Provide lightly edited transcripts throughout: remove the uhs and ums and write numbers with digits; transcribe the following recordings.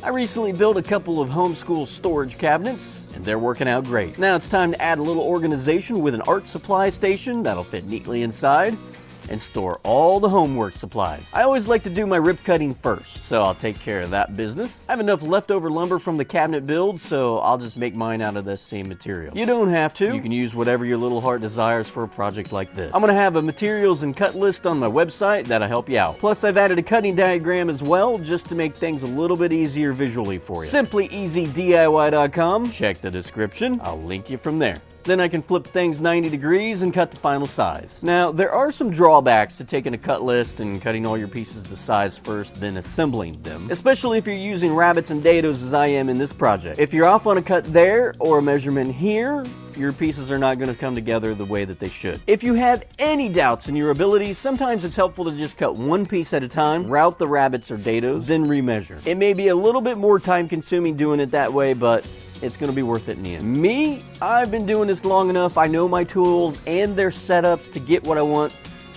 I recently built a couple of homeschool storage cabinets, and they're working out great. Now it's time to add a little organization with an art supply station that'll fit neatly inside and store all the homework supplies. I always like to do my rip cutting first, so I'll take care of that business. I have enough leftover lumber from the cabinet build, so I'll just make mine out of this same material. You don't have to. You can use whatever your little heart desires for a project like this. I'm gonna have a materials and cut list on my website that'll help you out. Plus, I've added a cutting diagram as well, just to make things a little bit easier visually for you. SimplyEasyDIY.com. Check the description. I'll link you from there. Then I can flip things 90 degrees and cut the final size. Now, there are some drawbacks to taking a cut list and cutting all your pieces to size first, then assembling them, especially if you're using rabbets and dados as I am in this project. If you're off on a cut there or a measurement here, your pieces are not going to come together the way that they should. If you have any doubts in your abilities, sometimes it's helpful to just cut one piece at a time, route the rabbits or dados, then remeasure. It may be a little bit more time consuming doing it that way, but it's going to be worth it in the end. Me, I've been doing this long enough. I know my tools and their setups to get what I want,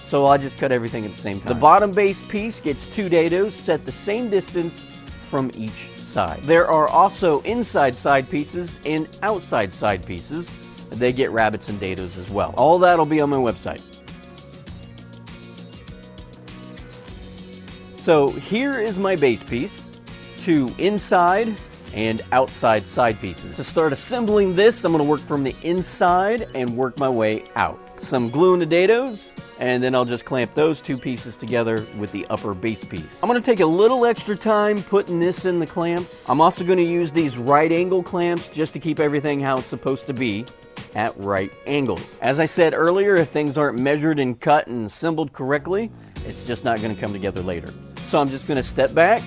so I just cut everything at the same time. The bottom base piece gets 2 dados set the same distance from each side. There are also inside side pieces and outside side pieces. They get rabbits and dados as well. All that'll be on my website. So here is my base piece, 2 inside and outside side pieces. To start assembling this, I'm going to work from the inside and work my way out. Some glue in the dados, and then I'll just clamp those 2 pieces together with the upper base piece. I'm going to take a little extra time putting this in the clamps. I'm also going to use these right angle clamps just to keep everything how it's supposed to be at right angles. As I said earlier, if things aren't measured and cut and assembled correctly, it's just not going to come together later. So I'm just going to step back,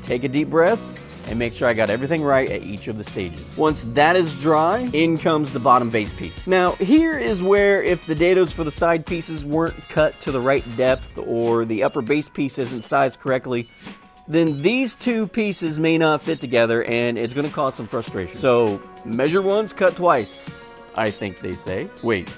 take a deep breath, and make sure I got everything right at each of the stages. Once that is dry, in comes the bottom base piece. Now, here is where if the dados for the side pieces weren't cut to the right depth or the upper base piece isn't sized correctly, then these 2 pieces may not fit together and it's gonna cause some frustration. So, measure once, cut twice, I think they say. Wait,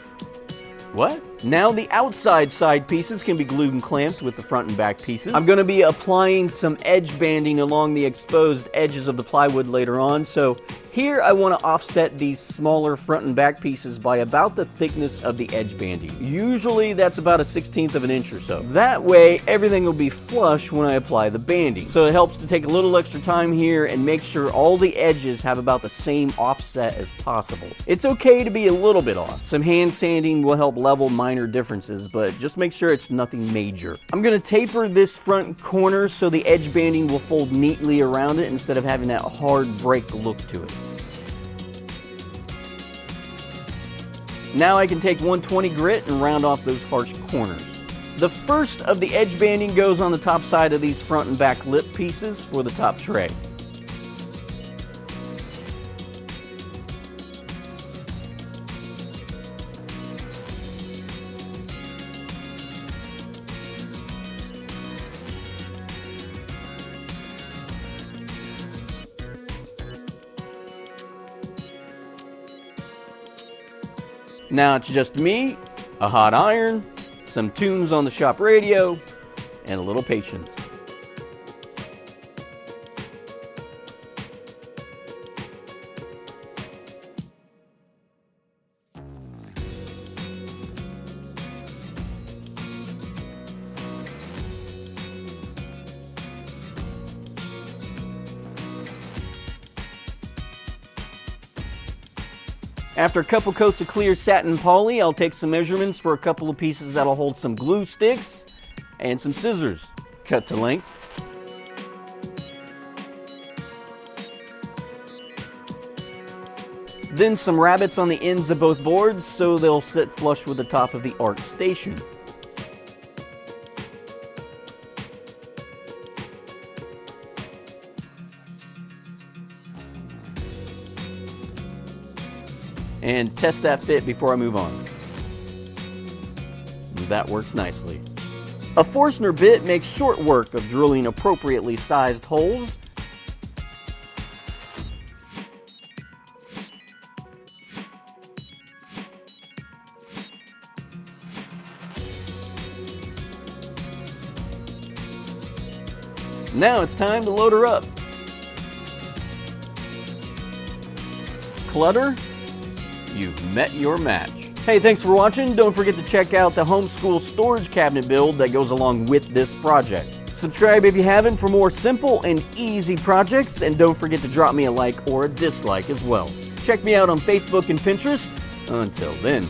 what? Now the outside side pieces can be glued and clamped with the front and back pieces. I'm going to be applying some edge banding along the exposed edges of the plywood later on, so here I want to offset these smaller front and back pieces by about the thickness of the edge banding. Usually that's about 1/16 of an inch or so. That way everything will be flush when I apply the banding. So it helps to take a little extra time here and make sure all the edges have about the same offset as possible. It's okay to be a little bit off. Some hand sanding will help level minor differences, but just make sure it's nothing major. I'm going to taper this front corner so the edge banding will fold neatly around it instead of having that hard break look to it. Now I can take 120 grit and round off those harsh corners. The first of the edge banding goes on the top side of these front and back lip pieces for the top tray. Now it's just me, a hot iron, some tunes on the shop radio, and a little patience. After a couple coats of clear satin poly, I'll take some measurements for a couple of pieces that'll hold some glue sticks and some scissors. Cut to length. Then some rabbets on the ends of both boards so they'll sit flush with the top of the art station. And test that fit before I move on. That works nicely. A Forstner bit makes short work of drilling appropriately sized holes. Now it's time to load her up. clutter, you've met your match. Hey, thanks for watching. Don't forget to check out the homeschool storage cabinet build that goes along with this project. Subscribe if you haven't for more simple and easy projects, and don't forget to drop me a like or a dislike as well. Check me out on Facebook and Pinterest. Until then.